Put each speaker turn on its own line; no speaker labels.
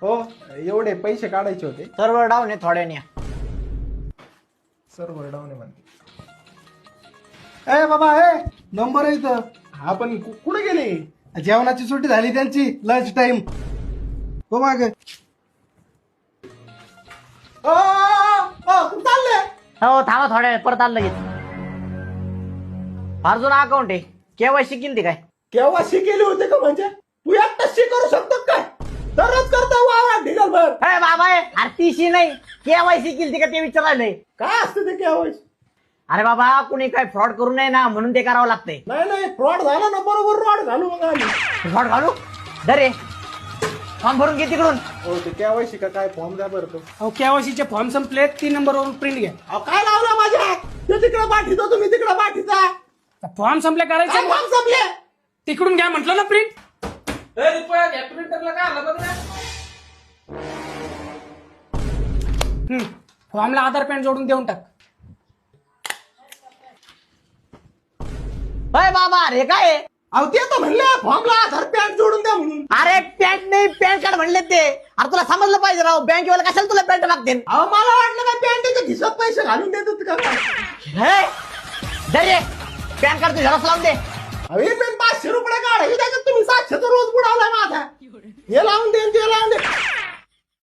हो एवढे पैसे काढायचे होते.
सर्व्हर डाऊन आहे थोड्याने.
सर्व्हर डाऊन आहे म्हणते.
ए बाबा नंबर आहे इथं.
हा पण कुठे गेले?
जेवणाची सुट्टी झाली त्यांची, लंच टाइम. हो माग
कुठं चालले?
हो थांबा थोड्या वेळ, परत आलं लगेच. फार जुना अकाउंट आहे, केवायसी केली काय?
केव्हा शिकेली होते का? म्हणजे तू एकटाच करू शकतो काय? दररोज करता वावरात ढिगलभर.
अरे बाबा आरतीशी नाही, केवायसी केली का ते विचारायलंय.
काय असतं ते केव्हाच?
अरे बाबा कुणी काय फ्रॉड करू नये ना, म्हणून ते करावं लागतंय.
नाही फ्रॉड झाला ना, बरोबर रॉड घालू मग आम्ही.
फ्रॉड घालू दरे, फॉर्म भरून घे तिकडून.
हो ते केव्हाशी का काय फॉर्म द्या बरं तो.
अहो केवायसीचे फॉर्म संपले, 3 नंबरवरून प्रिंट घ्या.
अहो काय लावलं माझ्या? ते तिकडे पाठीतो, तुम्ही तिकडे पाठीचा.
फॉर्म संपले
काय
करायचे,
फॉर्म संपले?
तिकडून घ्या म्हटलं ना प्रिंट. फॉर्मला आधार पॅन जोडून देऊन टाक.
अरे बाबा अरे काय आहे?
अहो ते तर म्हणले फॉर्मला आधार पॅन जोडून द्या म्हणून.
अरे पॅन्ट नाही पॅन कार्ड म्हणले ते. अरे तुला समजलं पाहिजे राव, बँकेवाला कशाला तुला पॅन्ट मागते?
अहो मला वाटलं काय पॅन्टच्या खिशात पैसे घालून देतात का काय?
दरे पॅन कार्ड तू झेरॉक्स लावून दे.
अरे पण 500 रुपये काढायचे, त्याच्यात तुम्ही 700 रोज बुडावलाय माझा. हे लावून दे ते लावून दे.